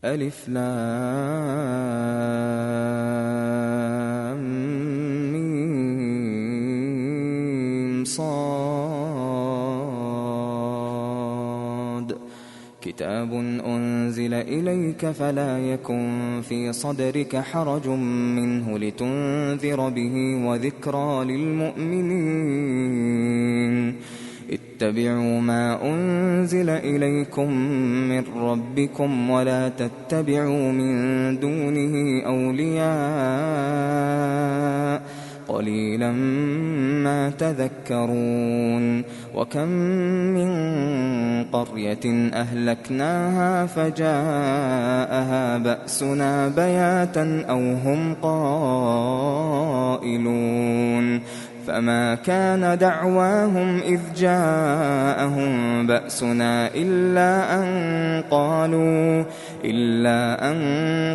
ألف لام ميم صاد. كتاب أنزل إليك فلا يكن في صدرك حرج منه لتنذر به وذكرى للمؤمنين. اتبعوا ما أنزل إليكم من ربكم ولا تتبعوا من دونه أولياء قليلا ما تذكرون. وكم من قرية أهلكناها فجاءها بأسنا بياتا أو هم قائلون. فما كان دعواهم إذ جاءهم بأسنا إلا أن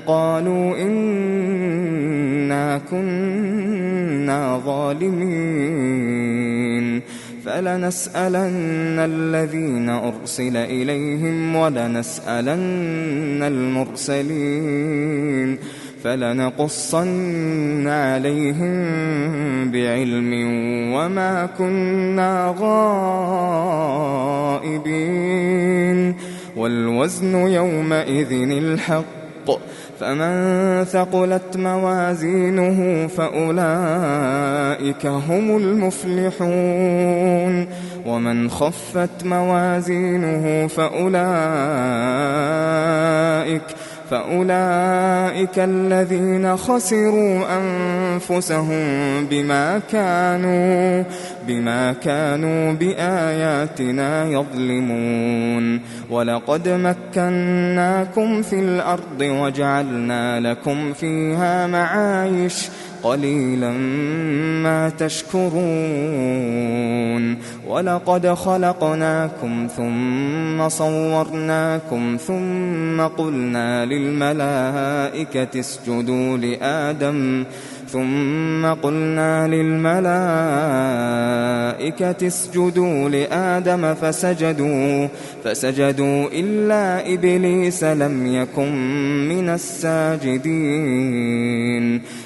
قالوا إنا كنا ظالمين. فلنسألن الذين أرسل إليهم ولنسألن المرسلين فلنقصن عليهم بعلم وما كنا غائبين. والوزن يومئذ الحق فمن ثقلت موازينه فأولئك هم المفلحون. ومن خفت موازينه فأولئك الذين خسروا أنفسهم بما كانوا بآياتنا يظلمون. ولقد مكناكم في الأرض وجعلنا لكم فيها معايش قليلا ما تشكرون. ولقد خلقناكم ثم صورناكم ثم قلنا للملائكة اسجدوا لآدم فسجدوا إلا إبليس لم يكن من الساجدين.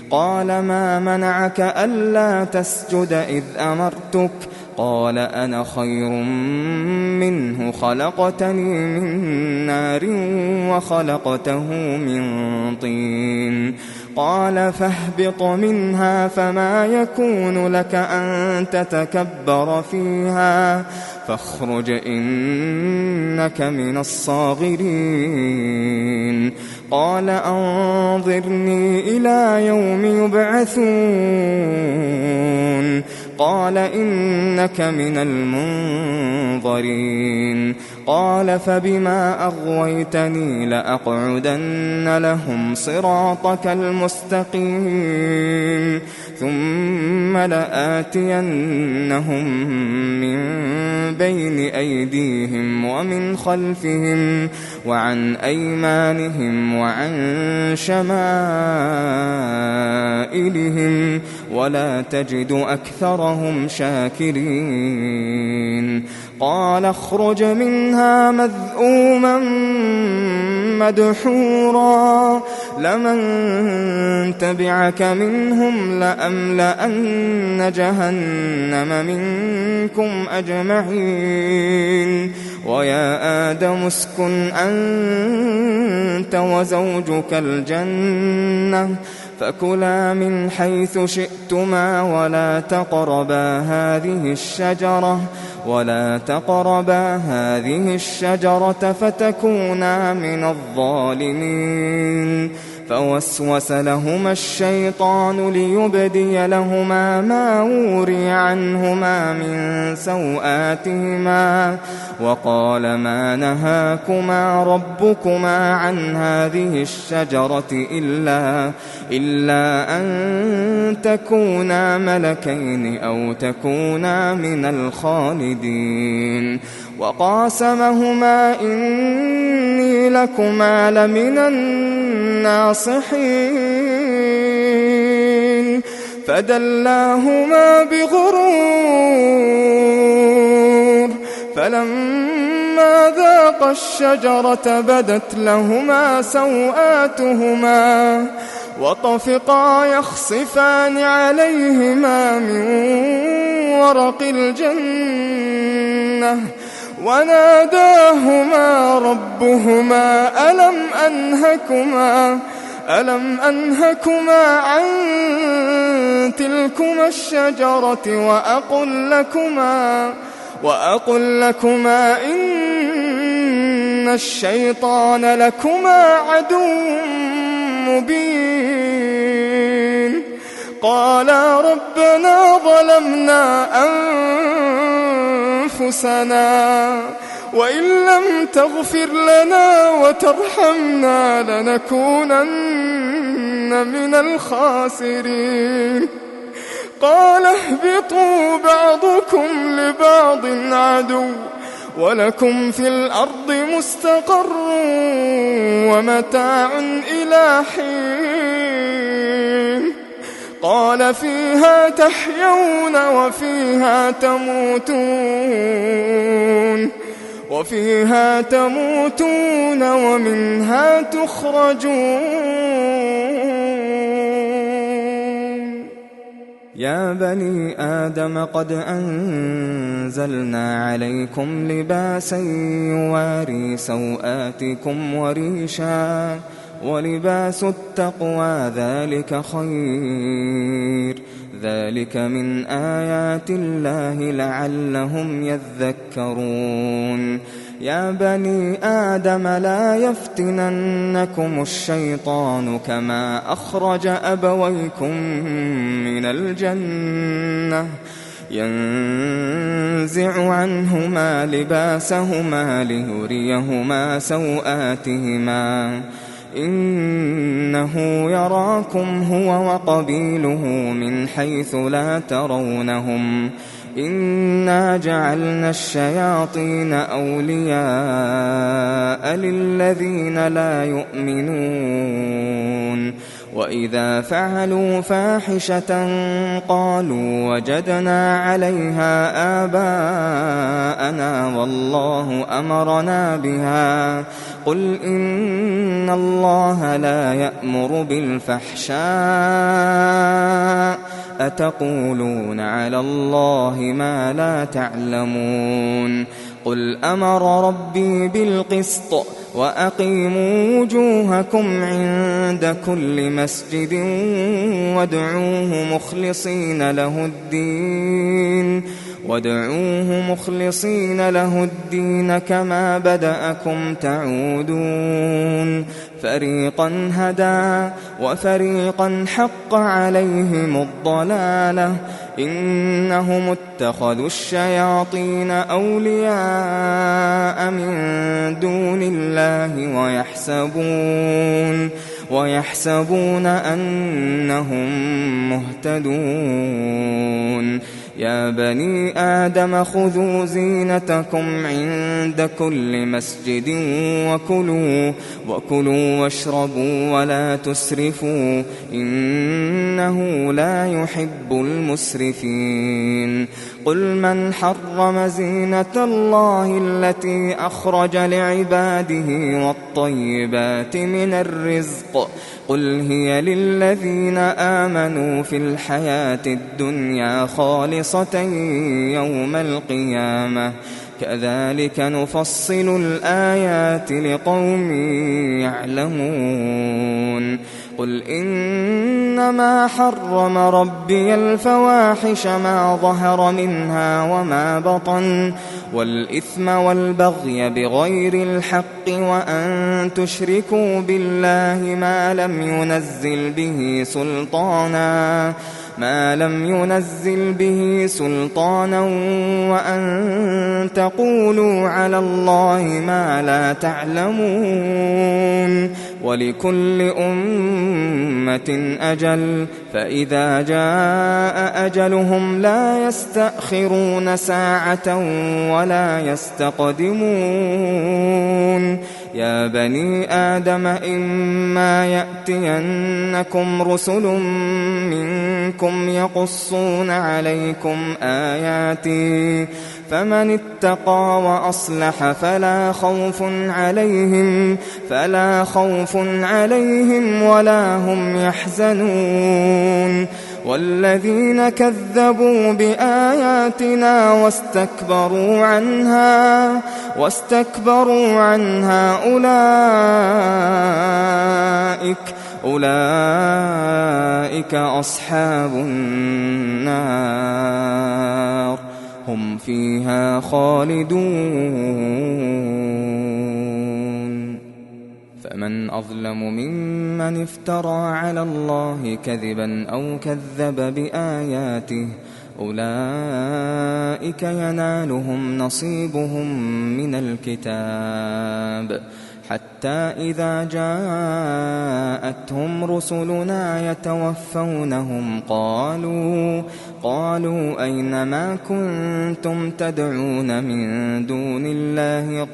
قال ما منعك ألا تسجد إذ أمرتك؟ قال أنا خير منه خلقتني من نار وخلقته من طين. قال فاهبط منها فما يكون لك أن تتكبر فيها فاخرج إنك من الصاغرين. قال أنظرني إلى يوم يبعثون. قال إنك من المنظرين. قال فبما أغويتني لأقعدن لهم صراطك المستقيم ثم لآتينهم من بين أيديهم ومن خلفهم وعن أيمانهم وعن شمائلهم ولا تجد أكثرهم شاكرين. قال اخرج منها مذءوما مدحورا لمن تبعك منهم لأملأن جهنم منكم أجمعين. ويا آدم اسكن أنت وزوجك الجنة فكلا من حيث شئتما ولا تقربا هذه الشجرة فتكونا من الظالمين. فوسوس لهما الشيطان ليبدي لهما ما وري عنهما من سوآتهما وقال ما نهاكما ربكما عن هذه الشجرة إلا أن تكونا ملكين أو تكونا من الخالدين. وقاسمهما إني لكما لمن الناصحين فدلاهما بغرور فلما فلما ذاقا الشجرة بدت لهما سوآتهما وطفقا يخصفان عليهما من ورق الجنة وناداهما ربهما ألم أنهكما عن تلكما الشجرة وأقل لكما إن الشيطان لكما عدو مبين قالا ربنا ظلمنا أنفسنا وإن لم تغفر لنا وترحمنا لنكونن من الخاسرين قال اهبطوا بعضكم لبعض عدو ولكم في الأرض مستقر ومتاع إلى حين قال فيها تحيون وفيها تموتون ومنها تخرجون يا بني آدم قد أنزلنا عليكم لباسا يواري سوآتكم وريشا ولباس التقوى ذلك خير ذلك من آيات الله لعلهم يذكرون يا بني آدم لا يفتننكم الشيطان كما أخرج أبويكم من الجنة ينزع عنهما لباسهما ليريهما سوآتهما إنه يراكم هو وقبيله من حيث لا ترونهم إنا جعلنا الشياطين أولياء للذين لا يؤمنون وإذا فعلوا فاحشة قالوا وجدنا عليها آباءنا والله أمرنا بها قل إن الله لا يأمر بالفحشاء أتقولون على الله ما لا تعلمون قل أمر ربي بالقسط وأقيموا وجوهكم عند كل مسجد وادعوه مخلصين له الدين كما بدأكم تعودون فريقا هدى وفريقا حق عليهم الضلالة إنهم اتخذوا الشياطين أولياء من دون الله ويحسبون أنهم مهتدون يا بني آدم خذوا زينتكم عند كل مسجد وكلوا واشربوا ولا تسرفوا إنه لا يحب المسرفين قل من حرم زينة الله التي أخرج لعباده والطيبات من الرزق قل هي للذين آمنوا في الحياة الدنيا خالصة يوم القيامة كذلك نفصل الآيات لقوم يعلمون قل إنما حرم ربي الفواحش ما ظهر منها وما بطن والإثم والبغي بغير الحق وأن تشركوا بالله ما لم ينزل به سلطانا وأن تقولوا على الله ما لا تعلمون ولكل أمة أجل فإذا جاء أجلهم لا يستأخرون ساعة ولا يستقدمون يا بني آدم إما يأتينكم رسل منكم يقصون عليكم آياتي فمن اتقى وأصلح فلا خوف عليهم ولا هم يحزنون. والذين كذبوا بآياتنا واستكبروا عنها أولئك أصحاب النار هم فيها خالدون. فمن أظلم ممن افترى على الله كذبا أو كذب بآياته أولئك ينالهم نصيبهم من الكتاب حتى إذا جاءتهم رسلنا يتوفونهم قالوا أين ما كنتم تدعون من دون الله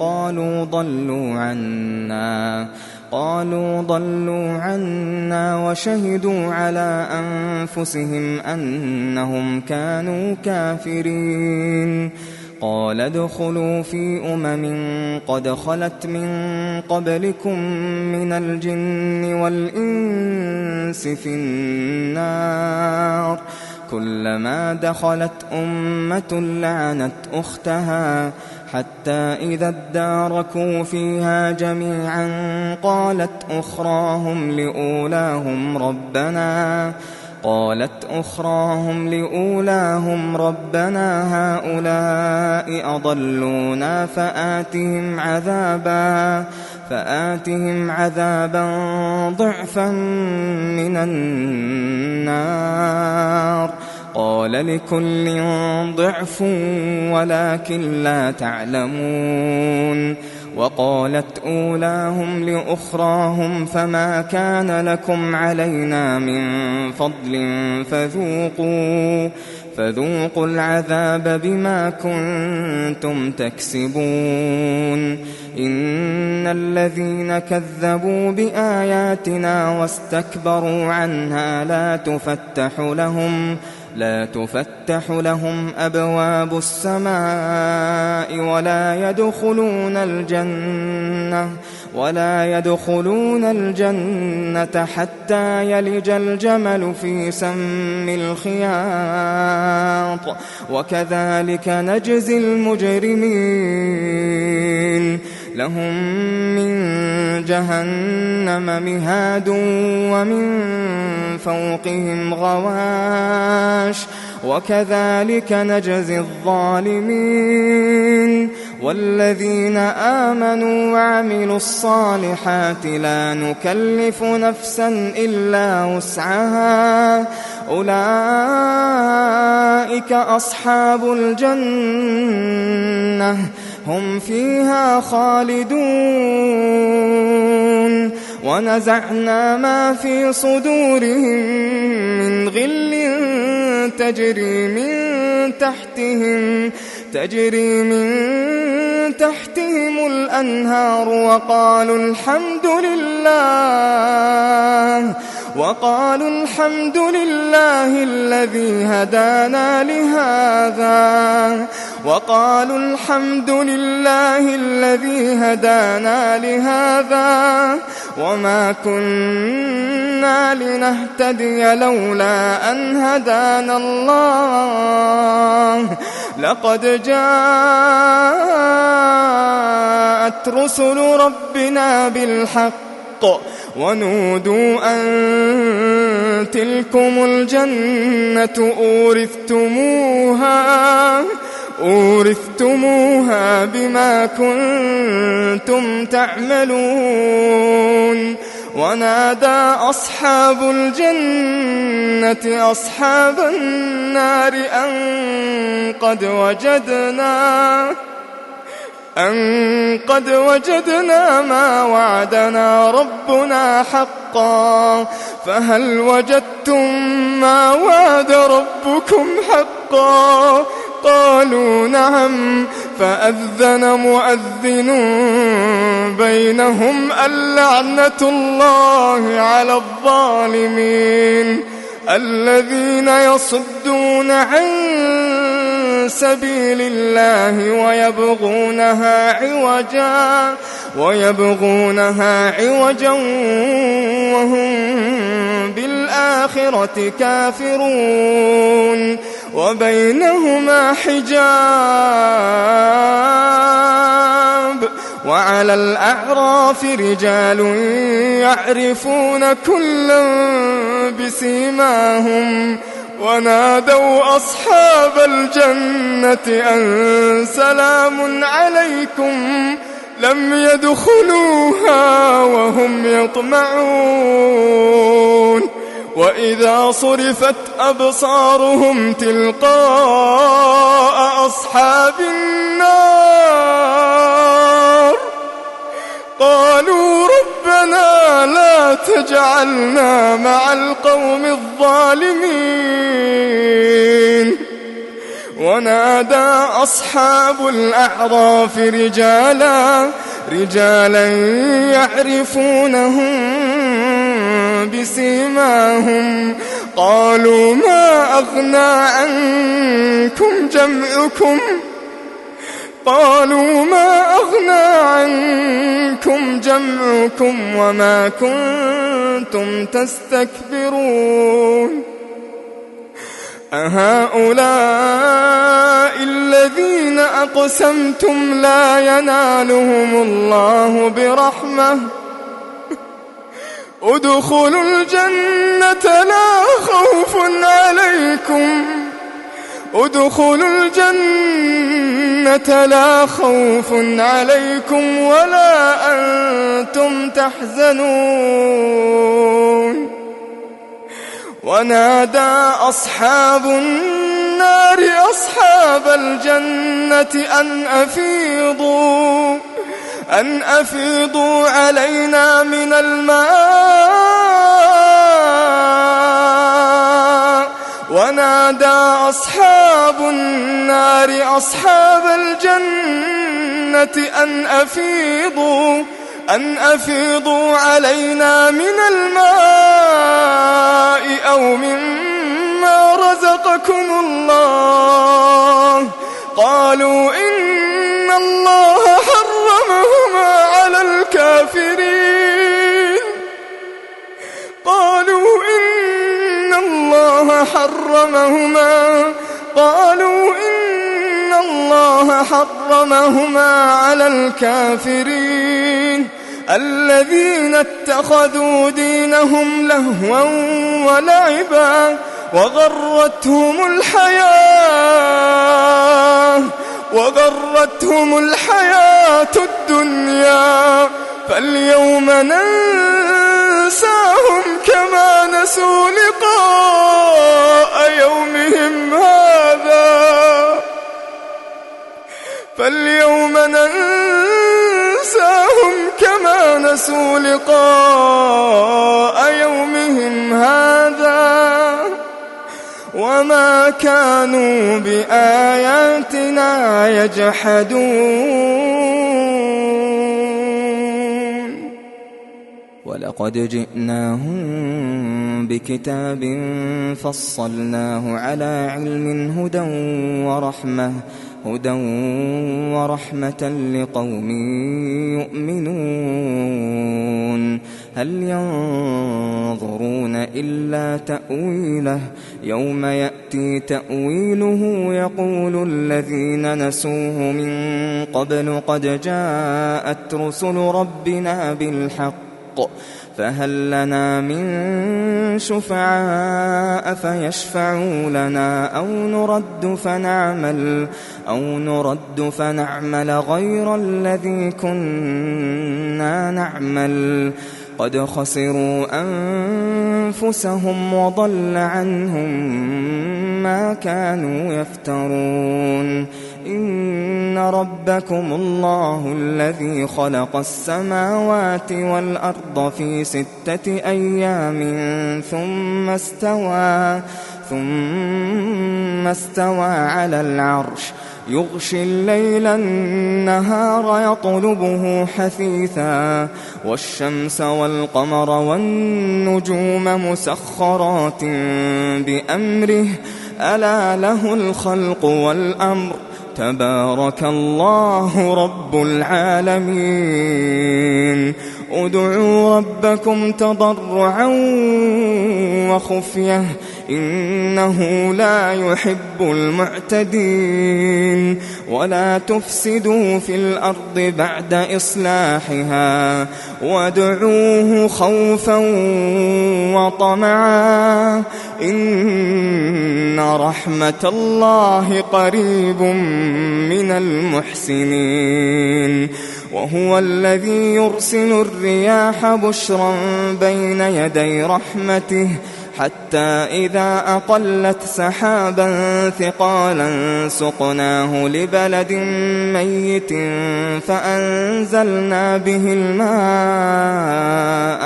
قالوا ضلوا عنا وشهدوا على أنفسهم أنهم كانوا كافرين. قال ادخلوا في قد خلت من قبلكم من الجن والإنس في النار كلما دخلت أمة لعنت أختها حتى إذا اداركوا فيها جميعا قالت أخراهم لأولاهم ربنا هؤلاء أضلونا فآتهم عذابا ضعفا من النار. قال لكل ضعف ولكن لا تعلمون. وقالت أولاهم لأخراهم فما كان لكم علينا من فضل فذوقوا العذاب بما كنتم تكسبون. إن الذين كذبوا بآياتنا واستكبروا عنها لا تفتح لهم أبواب السماء ولا يدخلون الجنة حتى يلج الجمل في سم الخياط وكذلك نجزي المجرمين. لهم من جهنم مهاد ومن فوقهم غواش وكذلك نجزي الظالمين. والذين آمنوا وعملوا الصالحات لا نكلف نفسا إلا وسعها أولئك أصحاب الجنة هم فيها خالدون. ونزعنا ما في صدورهم من غل تجري من تحتهم الأنهار وقالوا الحمد لله الذي هدانا لهذا وما كنا لنهتدي لولا أن هدانا الله لقد جاءت رسل ربنا بالحق ونودوا أن تلكم الجنة أورثتموها بما كنتم تعملون. ونادى أصحاب الجنة أصحاب النار أن قد وجدنا ما وعدنا ربنا حقا فهل وجدتم ما وعد ربكم حقا؟ قالوا نعم. فأذن مؤذن بينهم اللعنة الله على الظالمين الذين يصدون عن سبيل الله ويبغونها عوجا وهم بالآخرة كافرون وبينهما حجاب وعلى الأعراف رجال يعرفون كلا بسيماهم ونادوا أصحاب الجنة أن سلام عليكم لم يدخلوها وهم يطمعون وإذا صرفت أبصارهم تلقاء أصحاب النار قالوا ربنا لا تجعلنا مع القوم الظالمين ونادى أصحاب الأعراف رجالا يعرفونهم بسيماهم قالوا ما أغنى عنكم جمعكم وما كنتم تستكبرون أهؤلاء الذين أقسمتم لا ينالهم الله برحمة ادخلوا الجنة لا خوف عليكم ولا أنتم تحزنون ونادى أصحاب النار أصحاب الجنة أن أفيضوا علينا من الماء ونادى أصحاب النار أصحاب الجنة أن أفيضوا علينا من الماء أو مما رزقكم الله قالوا إن الله حرمهما على الكافرين الذين اتخذوا دينهم لهوا ولعبا وغرتهم الحياة الدنيا فاليوم ننساهم كما نسوا لقاء يومهم هذا وما كانوا بآياتنا يجحدون ولقد جئناهم بكتاب فصلناه على علم هدى ورحمة لقوم يؤمنون هل ينظرون إلا تأويله يوم يأتي تأويله يقول الذين نسوه من قبل قد جاءت رسل ربنا بالحق فهل لنا من شفعاء فيشفعوا لنا أو نرد فنعمل غير الذي كنا نعمل قد خسروا أنفسهم وضل عنهم ما كانوا يفترون إن ربكم الله الذي خلق السماوات والأرض في 6 أيام ثم استوى على العرش يغشي الليل النهار يطلبه حثيثا والشمس والقمر والنجوم مسخرات بأمره ألا له الخلق والأمر تبارك الله رب العالمين ادعوا ربكم تضرعا وخفية إنه لا يحب المعتدين ولا تفسدوا في الأرض بعد إصلاحها وادعوه خوفا وطمعا إن رحمة الله قريب من المحسنين وهو الذي يرسل الرياح بشرا بين يدي رحمته حتى إذا أقلت سحابا ثقالا سقناه لبلد ميت فأنزلنا به الماء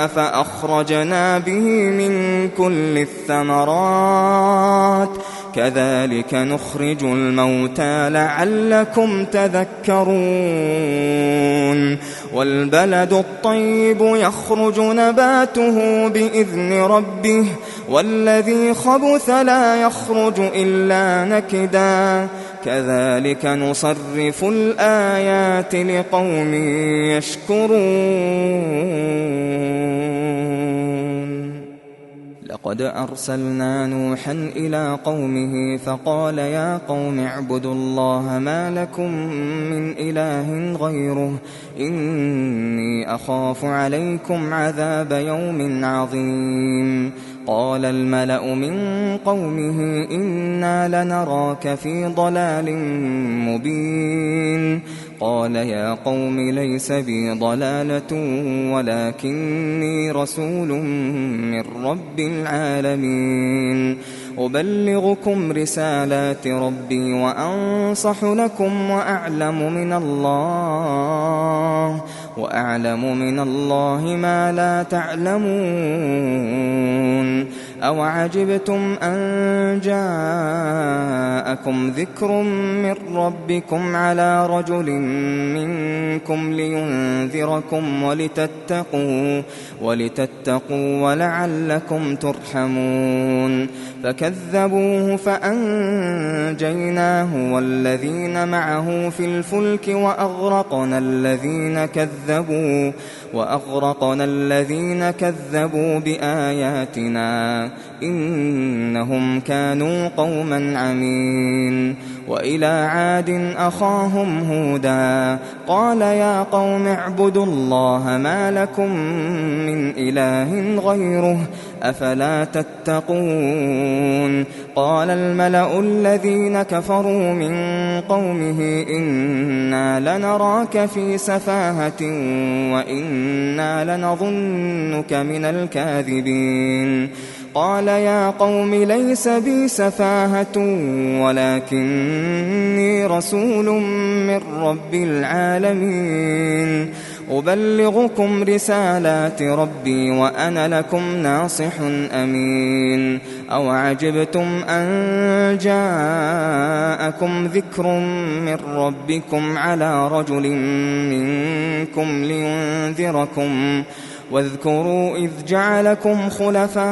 فأخرجنا به من كل الثمرات كذلك نخرج الموتى لعلكم تذكرون والبلد الطيب يخرج نباته بإذن ربه والذي خبث لا يخرج إلا نكدا كذلك نصرف الآيات لقوم يشكرون لقد أرسلنا نوحا إلى قومه فقال يا قوم اعبدوا الله ما لكم من إله غيره إني أخاف عليكم عذاب يوم عظيم قال الملأ من قومه إنا لنراك في ضلال مبين قال يا قوم ليس بي ضلالة ولكني رسول من رب العالمين أبلغكم رسالات ربي وأنصح لكم وأعلم من الله ما لا تعلمون أوعجبتم أن جاءكم ذكر من ربكم على رجل منكم لينذركم ولتتقوا ولعلكم ترحمون فكذبوه فأنجيناه والذين معه في الفلك وأغرقنا الذين كذبوا بآياتنا إنهم كانوا قوما عمين وإلى عاد أخاهم هودا قال يا قوم اعبدوا الله ما لكم من إله غيره أفلا تتقون قال الملأ الذين كفروا من قومه إنا لنراك في سفاهة وإنا لنظنك من الكاذبين قال يا قوم ليس بي سفاهة ولكني رسول من رب العالمين أبلغكم رسالات ربي وأنا لكم ناصح أمين أوعجبتم أن جاءكم ذكر من ربكم على رجل منكم لينذركم واذكروا إذ جعلكم خلفاء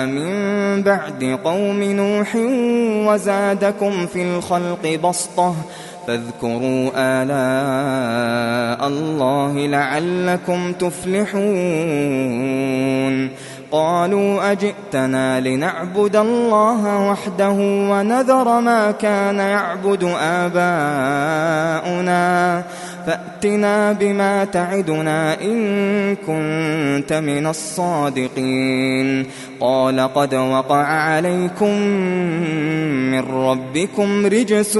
من بعد قوم نوح وزادكم في الخلق بسطة فاذكروا آلاء الله لعلكم تفلحون قالوا أجئتنا لنعبد الله وحده ونذر ما كان يعبد آباؤنا فأتنا بما تعدنا إن كنت من الصادقين قال قد وقع عليكم من ربكم رجس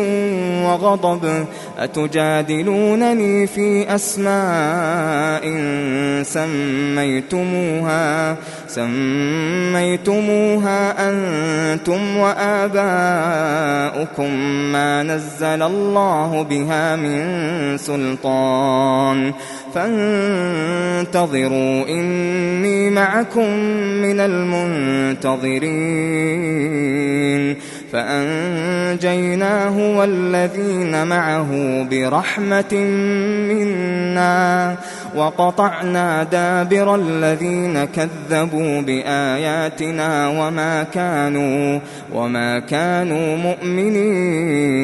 وغضب أتجادلونني في أسماء سميتموها أنتم وآباؤكم ما نزل الله بها من سلطان فانتظروا إني معكم من المنتظرين فأنجيناه والذين معه برحمة منا وقطعنا دابر الذين كذبوا بآياتنا وما كانوا مؤمنين.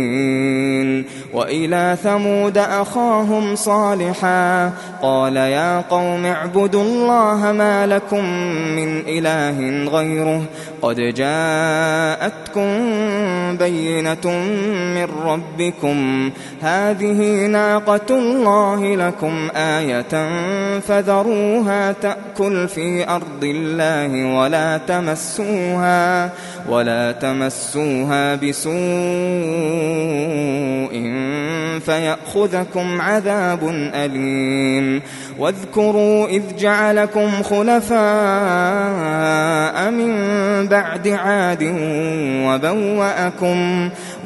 وإلى ثمود أخاهم صالحا قال يا قوم اعبدوا الله ما لكم من إله غيره قد جاءتكم بينة من ربكم هذه ناقة الله لكم آية فذروها تأكل في أرض الله ولا تمسوها بسوء فيأخذكم عذاب أليم. واذكروا إذ جعلكم خلفاء من بعد عاد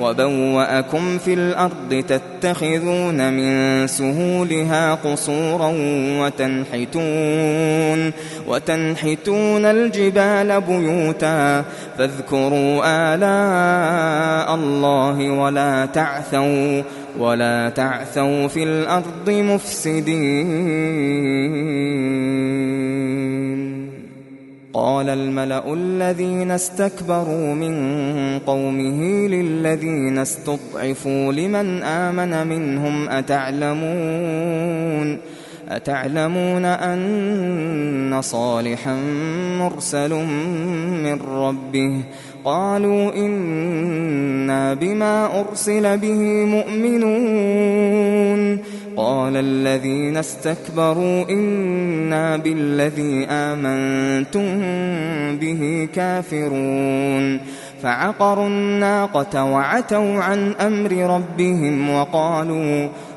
وبوأكم في الأرض تتخذون من سهولها قصورا وتنحتون الجبال بيوتا فاذكروا آلاء الله ولا تعثوا في الأرض مفسدين. قال الملأ الذين استكبروا من قومه للذين استضعفوا لمن آمن منهم أتعلمون أن صالحا مرسل من ربه قالوا إنا بما أرسل به مؤمنون. قال الذين استكبروا إنا بالذي آمنتم به كافرون. فعقروا الناقة وعتوا عن أمر ربهم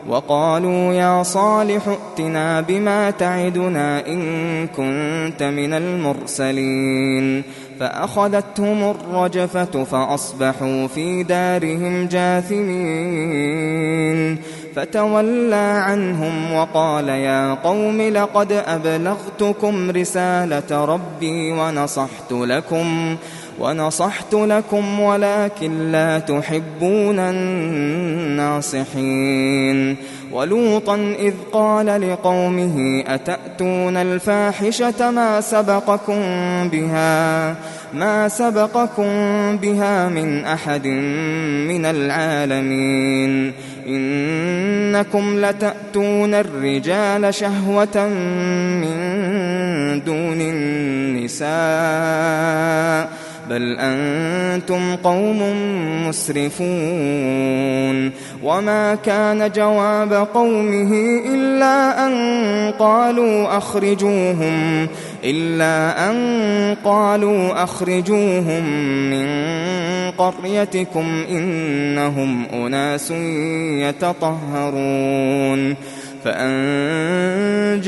وقالوا يا صالح ائتنا بما تعدنا إن كنت من المرسلين. فأخذتهم الرجفة فأصبحوا في دارهم جاثمين. فتولى عنهم وقال يا قوم لقد أبلغتكم رسالة ربي ونصحت لكم ولكن لا تحبون الناصحين. ولوطا إذ قال لقومه أتأتون الفاحشة ما سبقكم بها من أحد من العالمين. إنكم لتأتون الرجال شهوة من دون النساء بل أنتم قوم مسرفون. وما كان جواب قومه إلا أن قالوا أخرجوهم من قريتكم إنهم أناس يتطهرون. فأنجيناه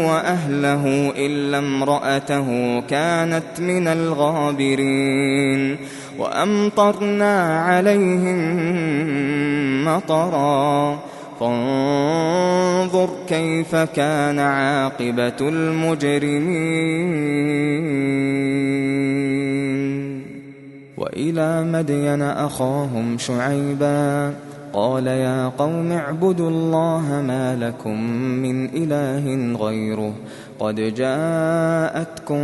وأهله إلا امرأته كانت من الغابرين. وأمطرنا عليهم مطرا فانظر كيف كان عاقبة المجرمين. وإلى مدين أخاهم شعيبا قال يا قوم اعبدوا الله ما لكم من إله غيره قد جاءتكم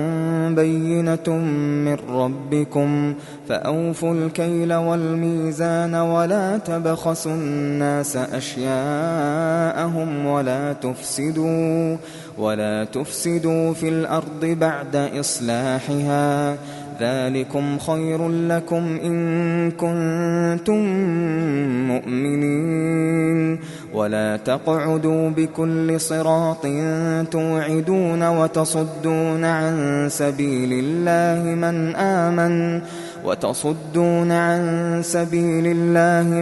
بينة من ربكم فأوفوا الكيل والميزان ولا تبخسوا الناس أشياءهم ولا تفسدوا في الأرض بعد إصلاحها ذلكم خير لكم إن كنتم مؤمنين. ولا تقعدوا بكل صراط توعدون وتصدون عن سبيل الله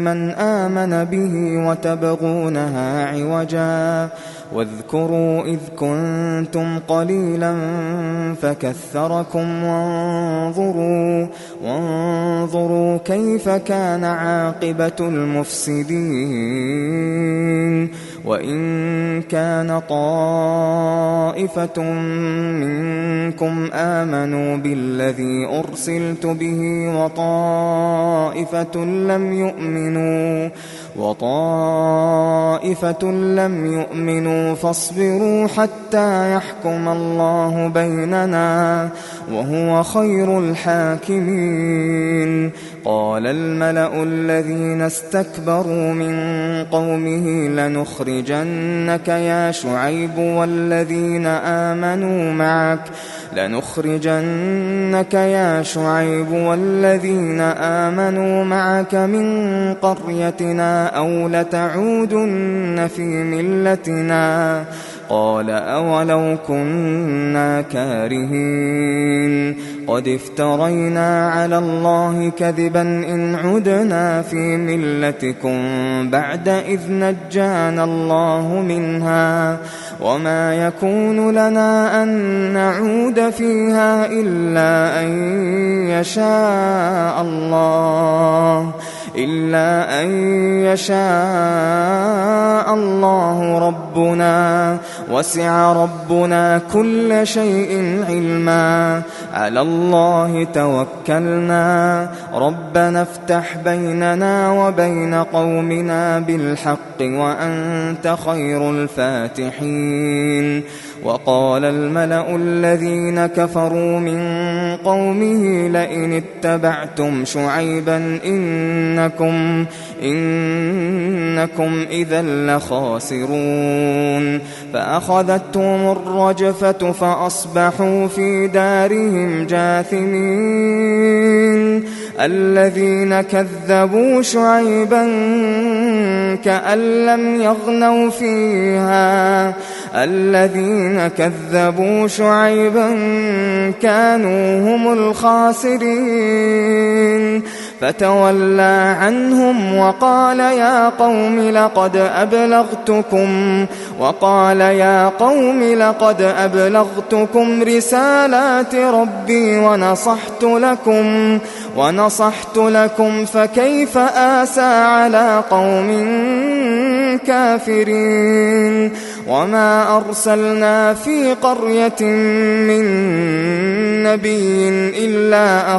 من آمن به وتبغونها عوجا. واذكروا إذ كنتم قليلا فكثركم وانظروا كيف كان عاقبة المفسدين. وإن كان طائفة منكم آمنوا بالذي أرسلت به وطائفة لم يؤمنوا فاصبروا حتى يحكم الله بيننا وهو خير الحاكمين. قال الملأ الذين استكبروا من قومه لنخرجنك يا شعيب والذين آمنوا معك من قريتنا أو لتعودن في ملتنا. قال أولو كنا كارهين قد افترينا على الله كذبا إن عدنا في ملتكم بعد إذ نجانا الله منها وما يكون لنا أن نعود فيها إلا أن يشاء الله ربنا وسع ربنا كل شيء علما على الله توكلنا ربنا افتح بيننا وبين قومنا بالحق وأنت خير الفاتحين. وقال الملأ الذين كفروا من قومه لئن اتبعتم شعيبا إنكم إذا لخاسرون. فأخذتهم الرجفة فأصبحوا في دارهم جاثمين. الذين كذبوا شعيبا كأن لم يغنوا فيها الذين كذبوا شعيبا كانوا هم الخاسرين. فتولى عنهم وقال يا قوم لقد أبلغتكم رسالات ربي ونصحت لكم فكيف آسى على قوم كافرين. وما أرسلنا في قرية من نبي إلا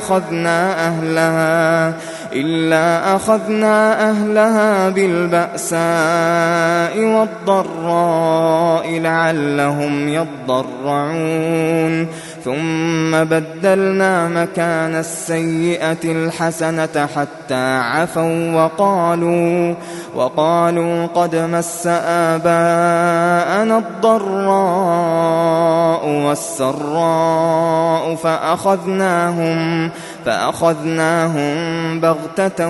أخذنا أهلها بالبأساء والضراء لعلهم يضرعون. ثم بدلنا مكان السيئة الحسنة حتى عفوا وقالوا قد مس آباءنا الضراء والسراء فأخذناهم بغتة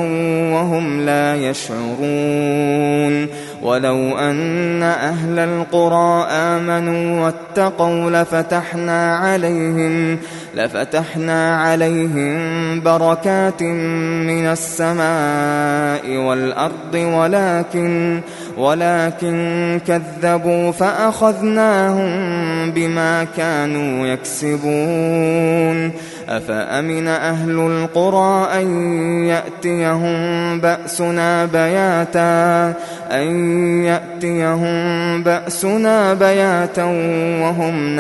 وهم لا يشعرون. ولو أن أهل القرى آمنوا واتقوا لفتحنا عليهم بركات من السماء والأرض ولكن كذبوا فأخذناهم بما كانوا يكسبون. أفأمن أهل القرى أن يأتيهم بأسنا بياتا وهم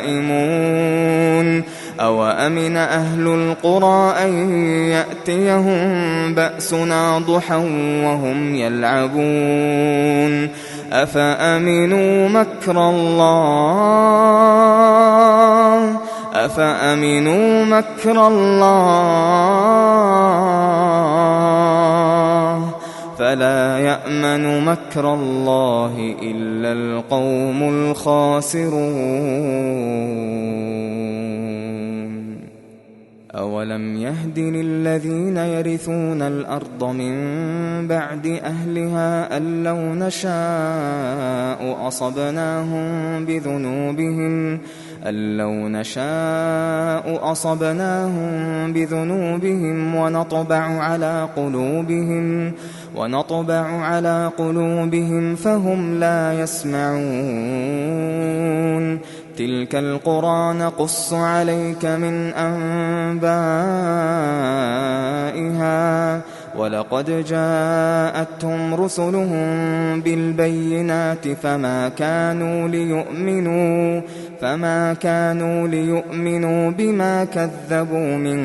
نائمون. أوأمن أهل القرى أن يأتيهم بأسنا ضحى وهم يلعبون. أفأمنوا مكر الله فلا يأمن مكر الله إلا القوم الخاسرون. أولم يهد للذين يرثون الأرض من بعد أهلها أن لو نشاء أصبناهم بذنوبهم ونطبع على قلوبهم فهم لا يسمعون. تلك القرى نقص عليك من أنبائها ولقد جاءتهم رسلهم بالبينات فما كانوا ليؤمنوا بما كذبوا من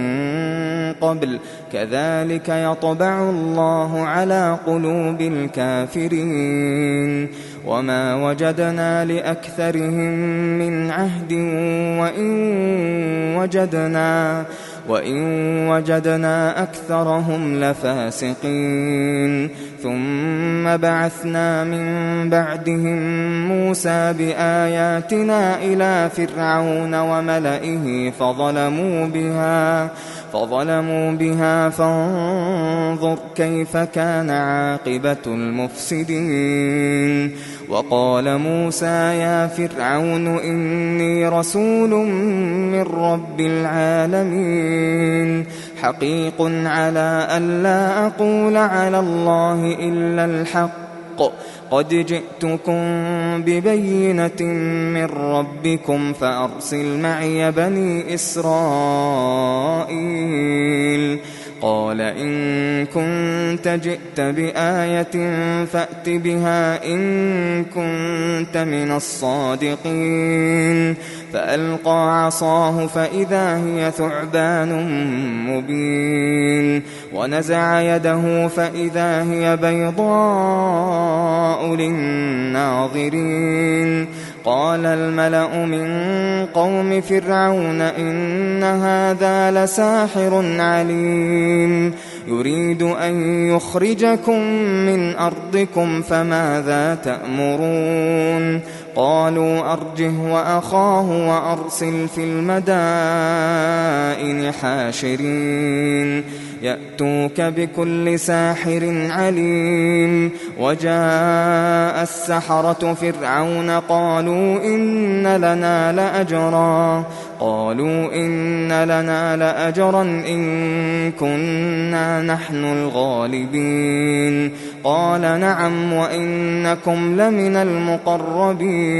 قبل كذلك يطبع الله على قلوب الكافرين وما وجدنا لأكثرهم من عهد وإن وجدنا أكثرهم لفاسقين ثم بعثنا من بعدهم موسى بآياتنا إلى فرعون وملئه فظلموا بها فانظر كيف كان عاقبة المفسدين وقال موسى يا فرعون إني رسول من رب العالمين حقيق على ألا أقول على الله إلا الحق قد جئتكم ببينة من ربكم فأرسل معي بني إسرائيل قال إن كنت جئت بآية فأت بها إن كنت من الصادقين فألقى عصاه فإذا هي ثعبان مبين ونزع يده فإذا هي بيضاء للناظرين قال الملأ من قوم فرعون إن هذا لساحر عليم يريد أن يخرجكم من أرضكم فماذا تأمرون قالوا أرجه وأخاه وأرسل في المدائن حاشرين يأتوك بكل ساحر عليم وجاء السحرة فرعون قالوا إن لنا لأجرا إن كنا نحن الغالبين قال نعم وإنكم لمن المقربين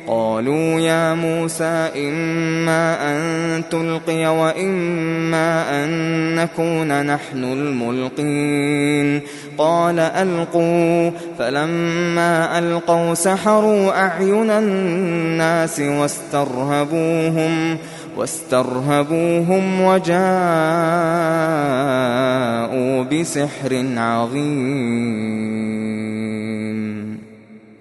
قالوا يا موسى إما أن تلقي وإما أن نكون نحن الملقين قال ألقوا فلما ألقوا سحروا أعين الناس واسترهبوهم وجاءوا بسحر عظيم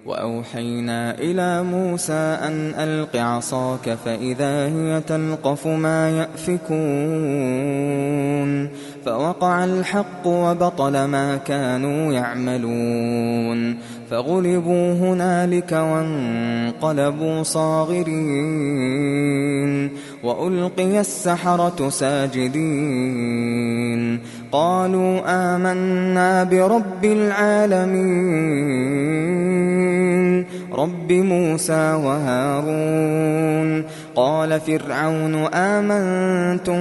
وأوحينا إلى موسى أن ألق عصاك فإذا هي تلقف ما يأفكون فوقع الحق وبطل ما كانوا يعملون فغلبوا هنالك وانقلبوا صاغرين وألقي السحرة ساجدين قالوا آمنا برب العالمين رب موسى وهارون قال فرعون آمنتم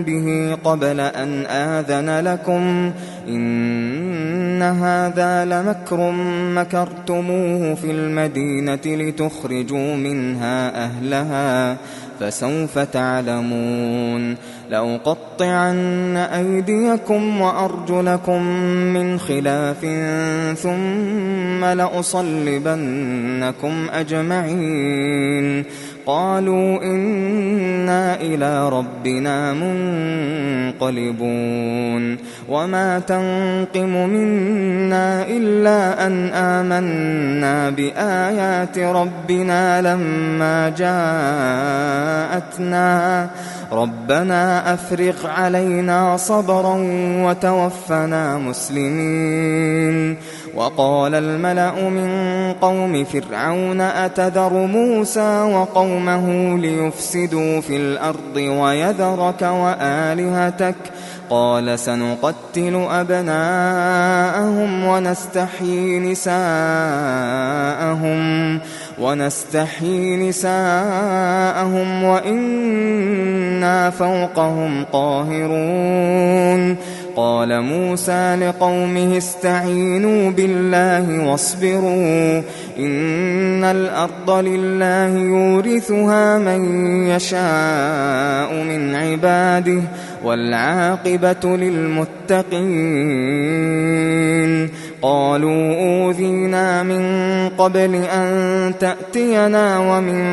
به قبل أن آذن لكم إن هذا لمكر مكرتموه في المدينة لتخرجوا منها أهلها فسوف تعلمون لأقطعن أيديكم وأرجلكم من خلاف ثم لأصلبنكم أجمعين قالوا إنا إلى ربنا منقلبون وما تنقم منا إلا أن آمنا بآيات ربنا لما جاءتنا ربنا أفرغ علينا صبرا وتوفنا مسلمين وقال الملأ من قوم فرعون أتذر موسى وقومه ليفسدوا في الأرض ويذرك وآلهتك قال سنقتل أبناءهم ونستحيي نساءهم وإنا فوقهم قاهرون قال موسى لقومه استعينوا بالله واصبروا إن الأرض لله يورثها من يشاء من عباده والعاقبة للمتقين قالوا أوذينا من قبل أن تأتينا ومن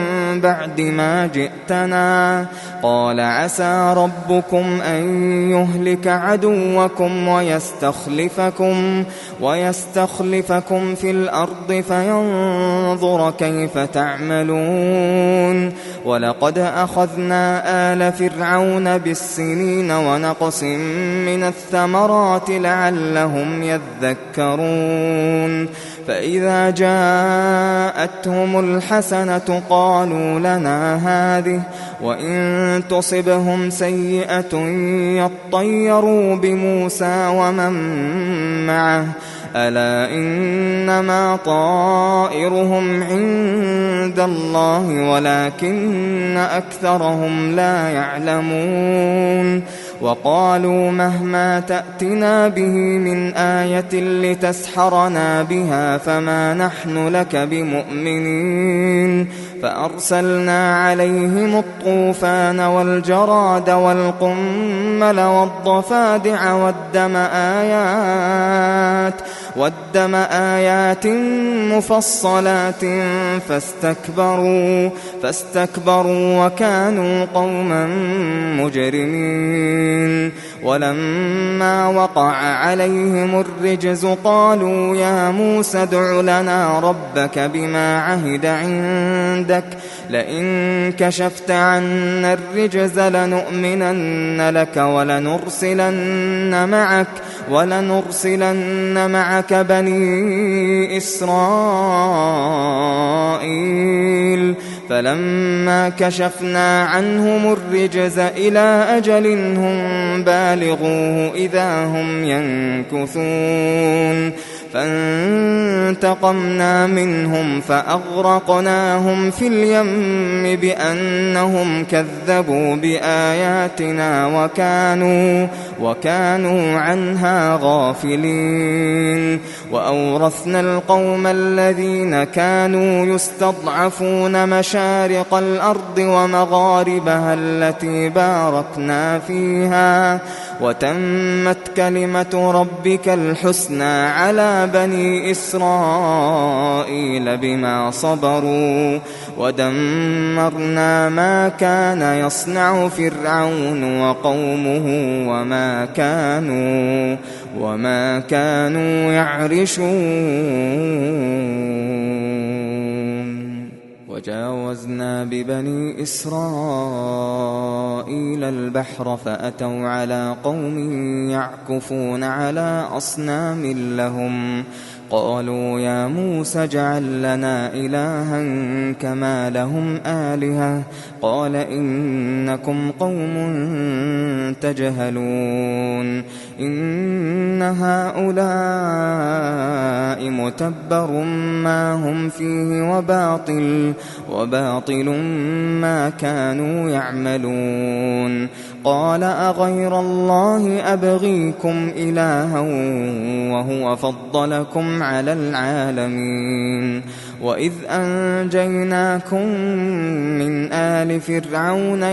بعد ما جئتنا قال عسى ربكم أن يهلك عدوكم ويستخلفكم في الأرض فينظر كيف تعملون ولقد أخذنا آل فرعون بالسنين ونقص من الثمرات لعلهم يذكرون فإذا جاءتهم الحسنة قالوا لنا هذه وإن تصبهم سيئة يطيروا بموسى ومن معه ألا إنما طائرهم عند الله ولكن أكثرهم لا يعلمون وقالوا مهما تأتنا به من آية لتسحرنا بها فما نحن لك بمؤمنين فأرسلنا عليهم الطوفان والجراد والقمل والضفادع والدم آيات مفصلات فاستكبروا وكانوا قوما مجرمين ولما وقع عليهم الرجز قالوا يا موسى ادع لنا ربك بما عهد عندك لئن كشفت عنا الرجز لنؤمنن لك ولنرسلن معك بني إسرائيل فلما كشفنا عنهم الرجز إلى أجل هم بالغوه إذا هم ينكثون فانتقمنا منهم فأغرقناهم في اليم بأنهم كذبوا بآياتنا وكانوا عنها غافلين وأورثنا القوم الذين كانوا يستضعفون مشارق الأرض ومغاربها التي باركنا فيها وتمت كلمة ربك الحسنى على بني إسرائيل بما صبروا ودمرنا ما كان يصنع فرعون وقومه وما كانوا يعرشون وجاوزنا ببني إسرائيل البحر فأتوا على قوم يعكفون على أصنام لهم قالوا يا موسى اجعل لنا إلها كما لهم آلهة قال إنكم قوم تجهلون إن هؤلاء متبر ما هم فيه وباطل ما كانوا يعملون قال أغير الله أبغيكم إلها وهو فضلكم على العالمين وإذ أنجيناكم من آل فرعون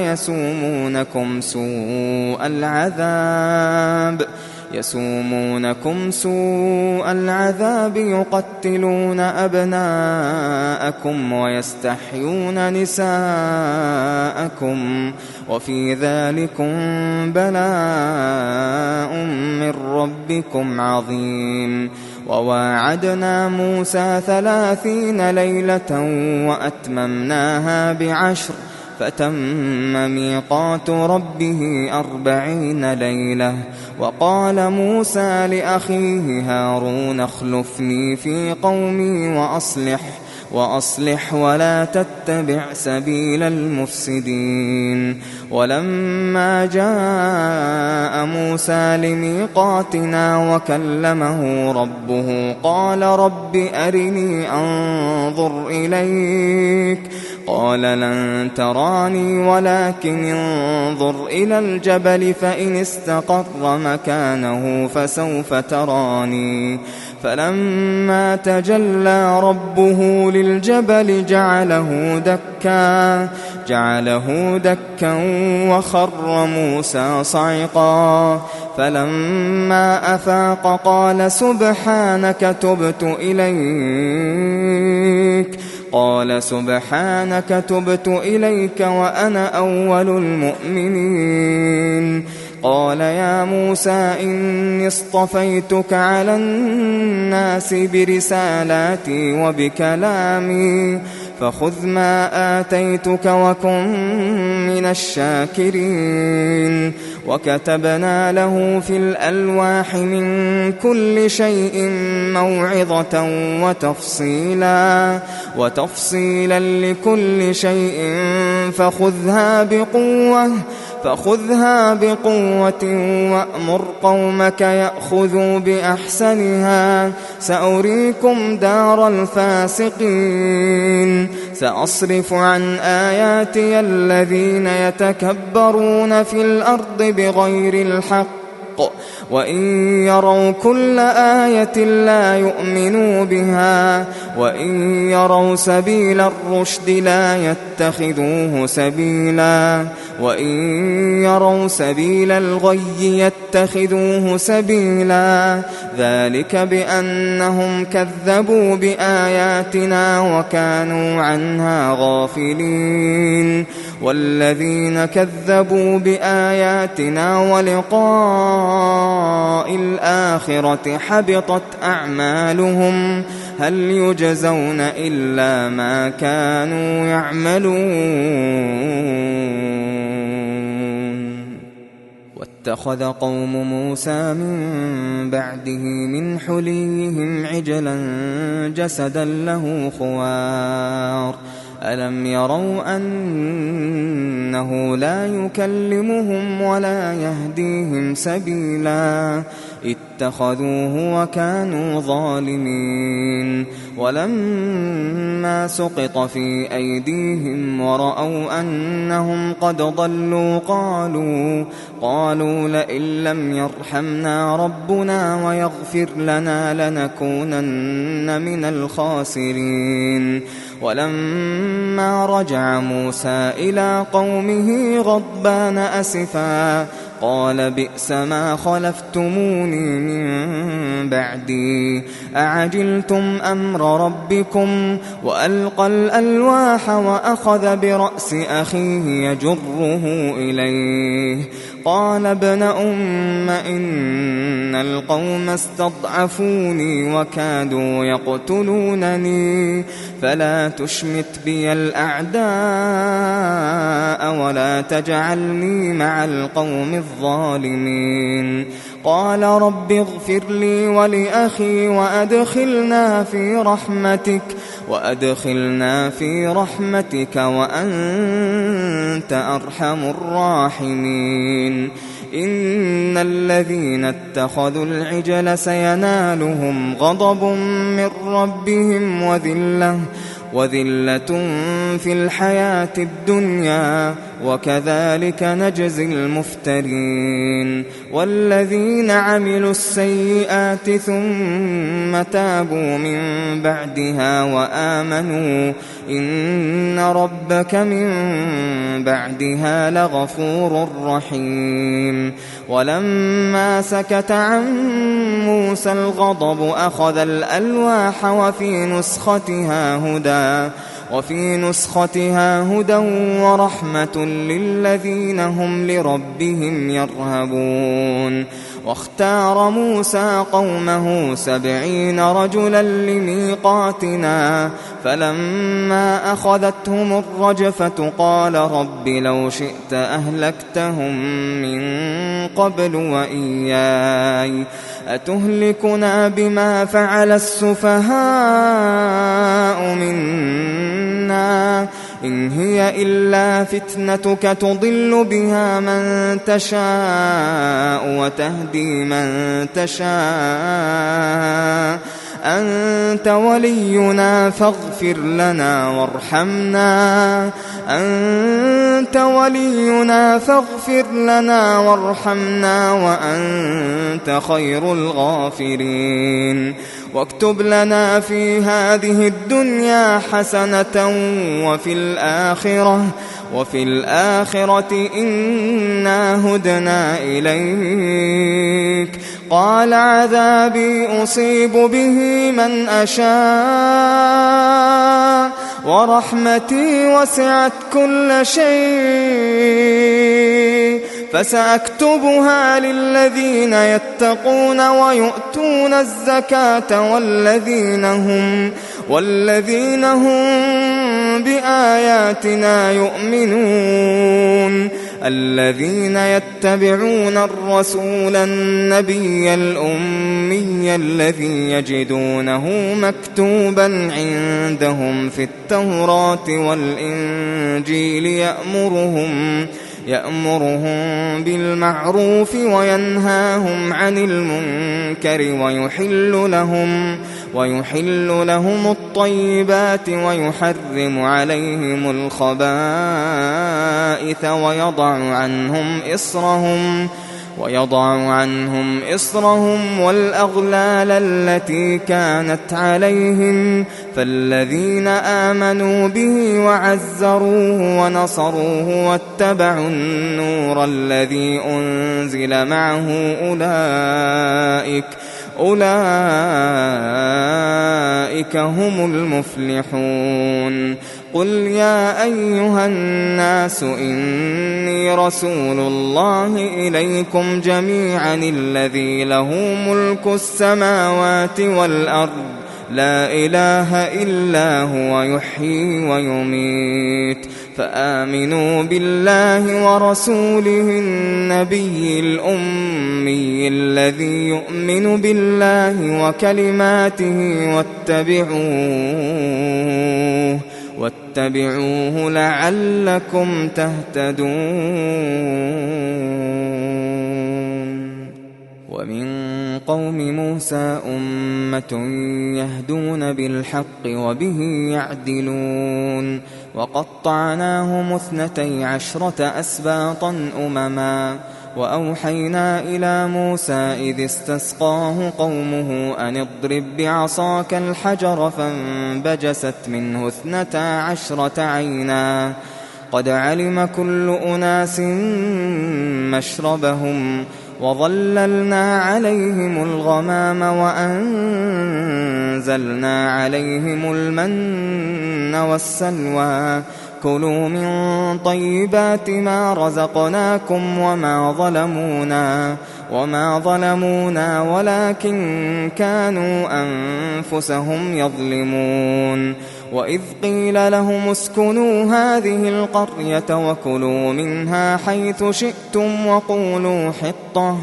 يسومونكم سوء العذاب يقتلون أبناءكم ويستحيون نساءكم وفي ذلكم بلاء من ربكم عظيم وواعدنا موسى 30 ليلة وأتممناها ب10 فتم ميقات ربه 40 ليلة وقال موسى لأخيه هارون اخلفني في قومي وأصلح ولا تتبع سبيل المفسدين ولما جاء موسى لميقاتنا وكلمه ربه قال رب أرني أنظر إليك قال لن تراني ولكن انظر إلى الجبل فإن استقر مكانه فسوف تراني فلما تجلى ربه للجبل جعله دكا وخر موسى صعقا فلما أفاق قال سبحانك تبت إليك وأنا أول المؤمنين قال يا موسى إني اصطفيتك على الناس برسالاتي وبكلامي فخذ ما آتيتك وكن من الشاكرين وكتبنا له في الألواح من كل شيء موعظة وتفصيلا لكل شيء فخذها بقوة وأمر قومك يأخذوا بأحسنها سأريكم دار الفاسقين سأصرف عن آياتي الذين يتكبرون في الأرض بغير الحق وإن يروا كل آية لا يؤمنوا بها وإن يروا سبيل الرشد لا يتخذوه سبيلا وإن يروا سبيل الغي يتخذوه سبيلا ذلك بأنهم كذبوا بآياتنا وكانوا عنها غافلين والذين كذبوا بآياتنا ولقاء الآخرة حبطت أعمالهم هل يجزون إلا ما كانوا يعملون واتخذ قوم موسى من بعده من حليهم عجلا جسدا له خوار ألم يروا أنه لا يكلمهم ولا يهديهم سبيلا اتخذوه وكانوا ظالمين ولما سقط في أيديهم ورأوا أنهم قد ضلوا قالوا لئن لم يرحمنا ربنا ويغفر لنا لنكونن من الخاسرين ولما رجع موسى إلى قومه غضبان أسفا قال بئس ما خلفتموني من بعدي أعجلتم أمر ربكم وألقى الألواح وأخذ برأس أخيه يجره إليه قال ابن أم إن القوم استضعفوني وكادوا يقتلونني فلا تشمت بي الأعداء ولا تجعلني مع القوم الظالمين قال رب اغفر لي ولأخي وأدخلنا في رحمتك وأنت أرحم الراحمين إن الذين اتخذوا العجل سينالهم غضب من ربهم وذلة في الحياة الدنيا وكذلك نجزي المفترين والذين عملوا السيئات ثم تابوا من بعدها وآمنوا إن ربك من بعدها لغفور رحيم ولما سكت عن موسى الغضب أخذ الألواح وفي نسختها هدى ورحمة للذين هم لربهم يرهبون واختار موسى قومه 70 رجلا لميقاتنا فلما أخذتهم الرجفة قال رب لو شئت أهلكتهم من قبل وإياي أتهلكنا بما فعل السفهاء منا إن هي إلا فتنتك تضل بها من تشاء وتهدي من تشاء أنت ولينا فاغفر لنا وارحمنا أنت ولينا فاغفر لنا وارحمنا وأنت خير الغافرين واكتب لنا في هذه الدنيا حسنة وفي الآخرة إنا هدنا إليك قال عذابي أصيب به من أشاء ورحمتي وسعت كل شيء فسأكتبها للذين يتقون ويؤتون الزكاة والذين هم بآياتنا يؤمنون الذين يتبعون الرسول النبي الأمي الذي يجدونه مكتوبا عندهم في التوراة والإنجيل يأمرهم بالمعروف وينهاهم عن المنكر ويحل لهم الطيبات ويحرم عليهم الخبائث ويضع عنهم إصرهم والأغلال التي كانت عليهم فالذين آمنوا به وعزروه ونصروه واتبعوا النور الذي أنزل معه أولئك هم المفلحون قل يا أيها الناس إني رسول الله إليكم جميعا الذي له ملك السماوات والأرض لا إله إلا هو يحيي ويميت فآمنوا بالله ورسوله النبي الأمي الذي يؤمن بالله وكلماته واتبعوه لعلكم تهتدون ومن قوم موسى أمة يهدون بالحق وبه يعدلون وقطعناهم 12 أسباطا أمما وأوحينا إلى موسى إذ استسقاه قومه أن اضرب بعصاك الحجر فانبجست منه 12 عينا قد علم كل أناس مشربهم وظللنا عليهم الغمام وأنزلنا عليهم المن والسلوى كلوا من طيبات ما رزقناكم وما ظلمونا ولكن كانوا أنفسهم يظلمون وإذ قيل لهم اسكنوا هذه القرية وكلوا منها حيث شئتم وقولوا حطة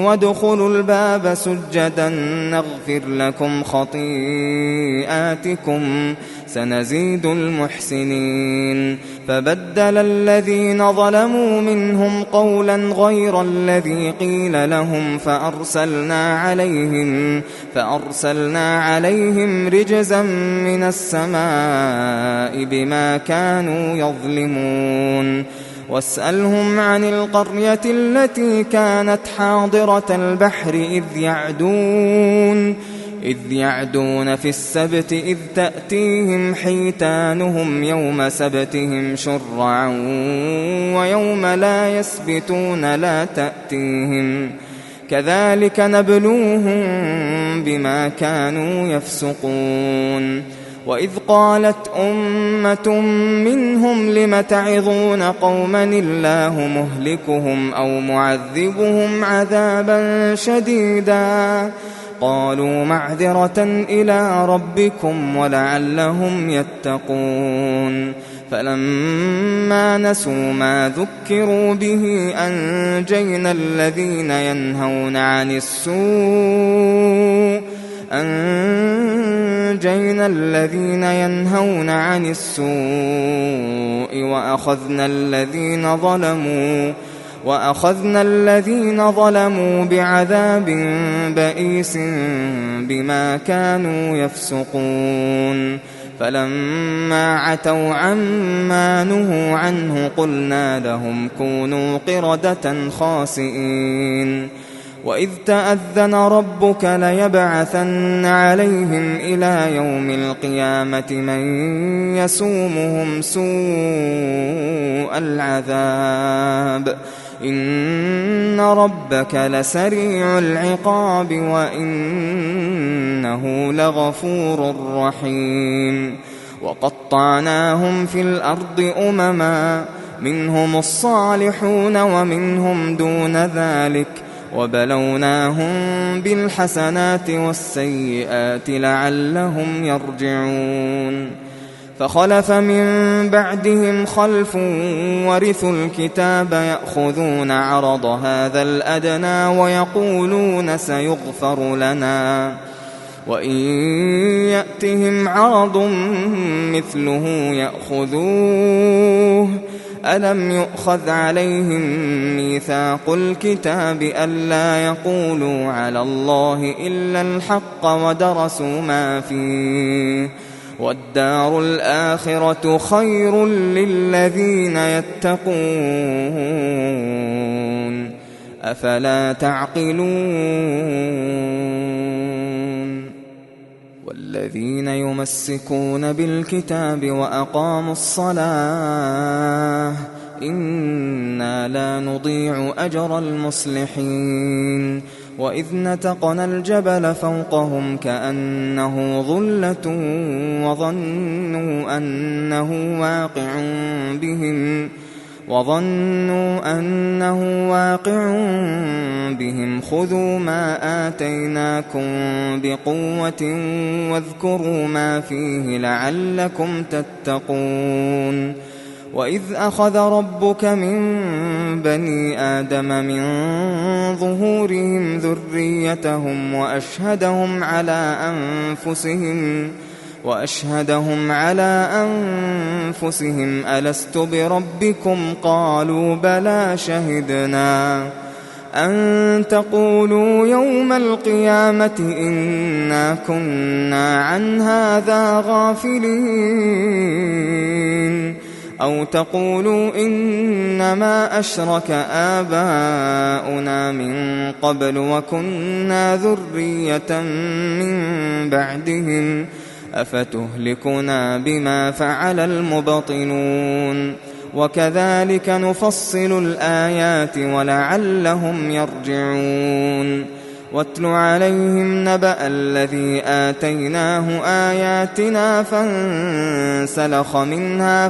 وادخلوا الباب سجدا نغفر لكم خطيئاتكم سنزيد المحسنين فبدل الذين ظلموا منهم قولا غير الذي قيل لهم فأرسلنا عليهم رجزا من السماء بما كانوا يظلمون واسألهم عن القرية التي كانت حاضرة البحر إذ يعدون في السبت إذ تأتيهم حيتانهم يوم سبتهم شرعا ويوم لا يسبتون لا تأتيهم كذلك نبلوهم بما كانوا يفسقون وإذ قالت أمة منهم لم تعظون قوما الله مهلكهم أو معذبهم عذابا شديدا قالوا معذرة إلى ربكم ولعلهم يتقون فلما نسوا ما ذكروا به أنجينا الذين ينهون عن السوء وأخذنا الذين ظلموا وأخذنا الذين ظلموا بعذاب بئيس بما كانوا يفسقون فلما عتوا عما نهوا عنه قلنا لهم كونوا قردة خاسئين وإذ تأذن ربك ليبعثن عليهم إلى يوم القيامة من يسومهم سوء العذاب إن ربك لسريع العقاب وإنه لغفور رحيم وقطعناهم في الأرض أمما منهم الصالحون ومنهم دون ذلك وبلوناهم بالحسنات والسيئات لعلهم يرجعون فخلف من بعدهم خلف ورثوا الكتاب يأخذون عرض هذا الأدنى ويقولون سيغفر لنا وإن يأتهم عرض مثله يأخذوه ألم يؤخذ عليهم ميثاق الكتاب ألا يقولوا على الله إلا الحق ودرسوا ما فيه والدار الآخرة خير للذين يتقون أفلا تعقلون والذين يمسكون بالكتاب وأقاموا الصلاة إنا لا نضيع أجر المصلحين وإذ نتقنا الجبل فوقهم كأنه ظلة وظنوا أنه واقع بهم خذوا ما آتيناكم بقوة واذكروا ما فيه لعلكم تتقون وإذ أخذ ربك من بني آدم من ظهورهم ذريتهم وأشهدهم على أنفسهم ألست بربكم قالوا بلى شهدنا أن تقولوا يوم القيامة إنا كنا عن هذا غافلين أو تقولوا إنما أشرك آباؤنا من قبل وكنا ذرية من بعدهم أفتهلكنا بما فعل المبطلون وكذلك نفصل الآيات ولعلهم يرجعون واتل عليهم نبأ الذي آتيناه آياتنا فانسلخ منها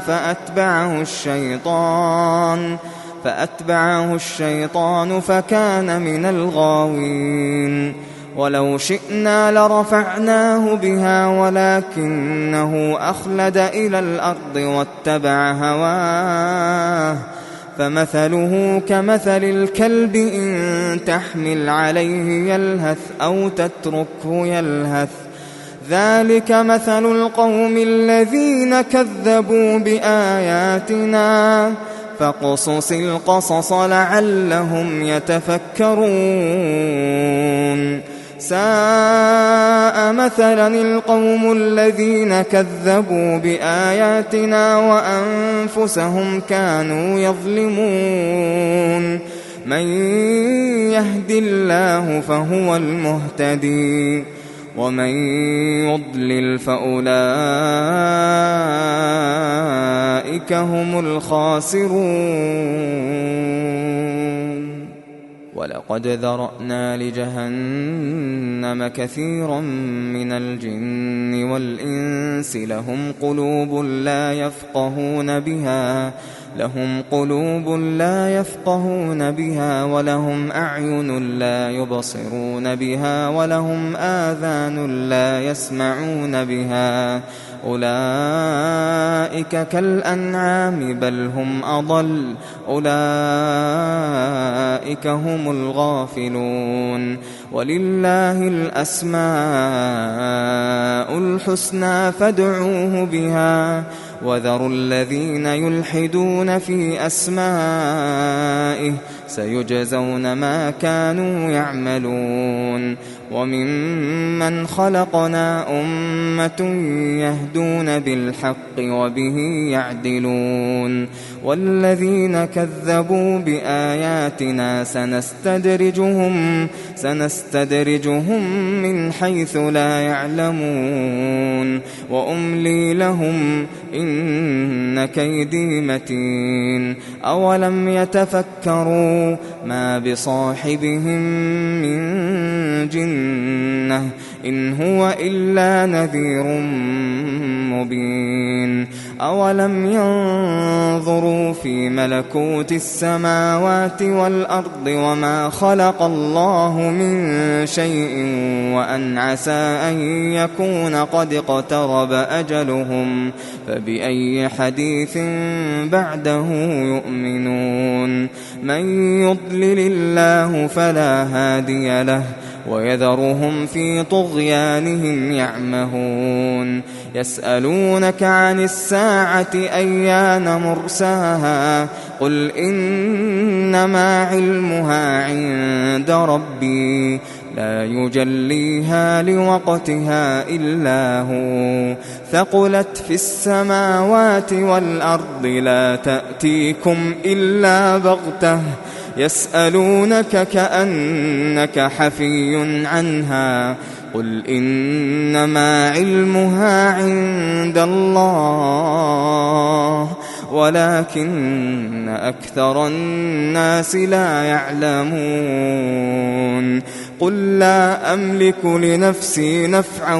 فأتبعه الشيطان فكان من الغاوين ولو شئنا لرفعناه بها ولكنه أخلد إلى الأرض واتبع هواه فمثله كمثل الكلب إن تحمل عليه يلهث أو تتركه يلهث ذلك مثل القوم الذين كذبوا بآياتنا فاقصص القصص لعلهم يتفكرون ساء مثلا القوم الذين كذبوا بآياتنا وأنفسهم كانوا يظلمون من يهد الله فهو المهتدي ومن يضلل فأولئك هم الخاسرون ولقد ذرأنا لجهنم كثيرا من الجن والإنس لهم قلوب لا يفقهون بها ولهم أعين لا يبصرون بها ولهم آذان لا يسمعون بها أولئك كالأنعام بل هم أضل أولئك هم الغافلون ولله الأسماء الحسنى فادعوه بها وذروا الذين يلحدون في أسمائه سيجزون ما كانوا يعملون وممن خلقنا أمة يهدون بالحق وبه يعدلون والذين كذبوا بآياتنا سنستدرجهم من حيث لا يعلمون وأملي لهم إن كيدي متين أولم يتفكروا ما بصاحبهم من جنة إن هو إلا نذير مبين أولم ينظروا في ملكوت السماوات والأرض وما خلق الله من شيء وأن عسى أن يكون قد اقترب أجلهم فبأي حديث بعده يؤمنون من يضلل الله فلا هادي له ويذرهم في طغيانهم يعمهون يسألونك عن الساعة أيان مرساها قل إنما علمها عند ربي لا يجليها لوقتها إلا هو ثقلت في السماوات والأرض لا تأتيكم إلا بغتة يسألونك كأنك حفي عنها قل إنما علمها عند الله ولكن أكثر الناس لا يعلمون قل لا أملك لنفسي نفعا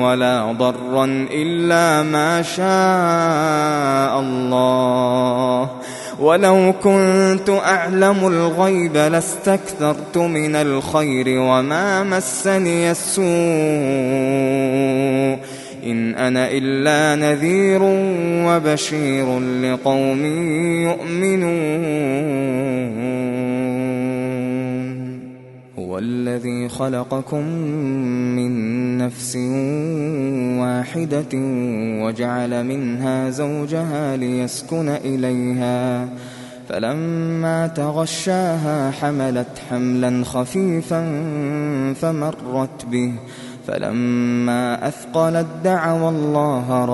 ولا ضرا إلا ما شاء الله ولو كنت أعلم الغيب لاستكثرت من الخير وما مسني السوء إن أنا إلا نذير وبشير لقوم يؤمنون هو الذي خلقكم من نفس واحدة وجعل منها زوجها ليسكن إليها فلما تغشاها حملت حملا خفيفا فمرت به فلما أثقلت دعوا الله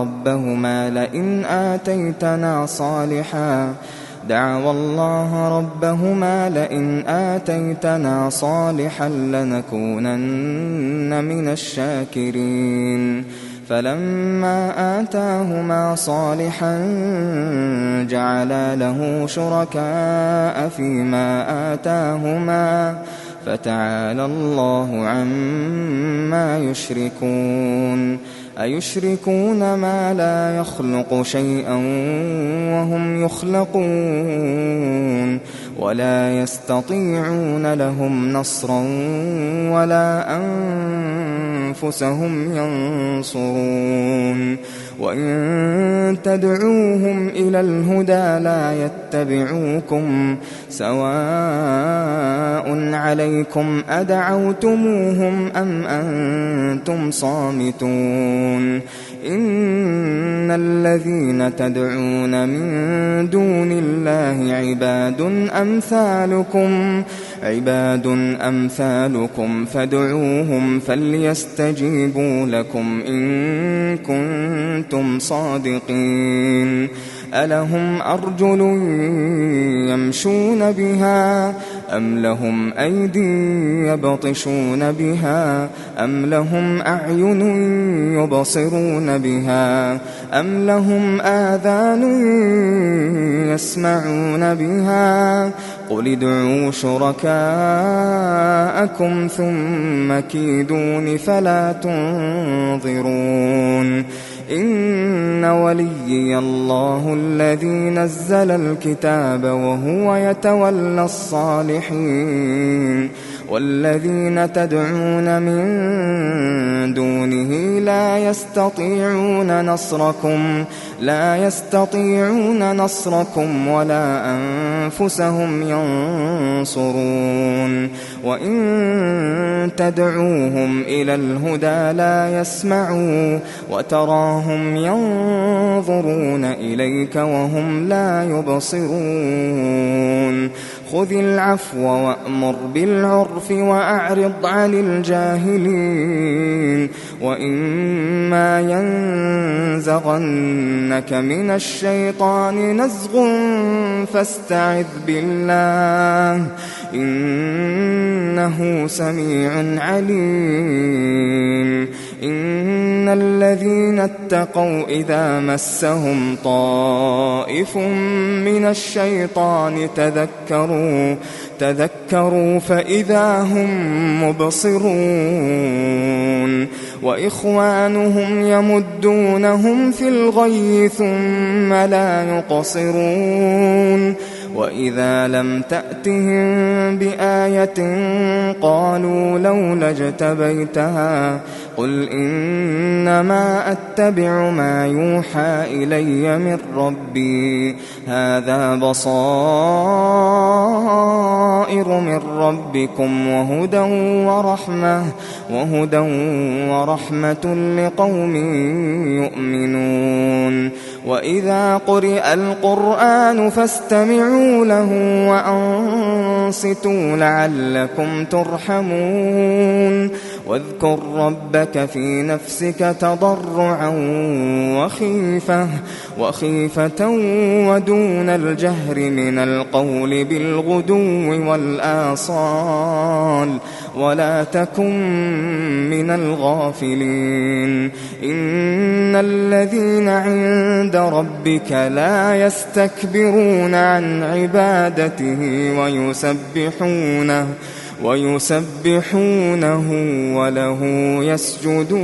ربهما لئن آتيتنا صالحا لنكونن من الشاكرين فلما آتاهما صالحا جعلا له شركاء فيما آتاهما فتعالى الله عما يشركون أيشركون ما لا يخلق شيئا وهم يخلقون ولا يستطيعون لهم نصرا ولا أنفسهم ينصرون وإن تدعوهم إلى الهدى لا يتبعوكم سواء عليكم أدعوتموهم أم أنتم صامتون إن الذين تدعون من دون الله عباد أمثالكم فادعوهم فليستجيبوا لكم إن كنتم صادقين ألهم أرجل يمشون بها أم لهم أيدي يبطشون بها أم لهم أعين يبصرون بها أم لهم آذان يسمعون بها قل ادعوا شركاءكم ثم كيدون فلا تنظرون إن وليي الله الذي نزل الكتاب وهو يتولى الصالحين والذين تدعون من دونه لا يستطيعون نصركم ولا أنفسهم ينصرون وإن تدعوهم إلى الهدى لا يسمعوا وتراهم تراهم ينظرون إليك وهم لا يبصرون خذ العفو وأمر بالعرف وأعرض عن الجاهلين وإما ينزغنك من الشيطان نزغ فاستعذ بالله إنه سميع عليم إن الذين اتقوا إذا مسهم طائف من الشيطان تذكروا فإذا هم مبصرون وإخوانهم يمدونهم في الغي ثم لا يقصرون وإذا لم تأتهم بآية قالوا لولا اجتبيتها قل إنما أتبع ما يوحى إلي من ربي هذا بصائر من ربكم وهدى ورحمة لقوم يؤمنون وإذا قرئ القرآن فاستمعوا له وأنصتوا لعلكم ترحمون واذكر ربك في نفسك تضرعا وخيفة ودون الجهر من القول بالغدو والآصال ولا تكن من الغافلين إن الذين عند ربك لا يستكبرون عن عبادته ويسبحونه وله يسجدون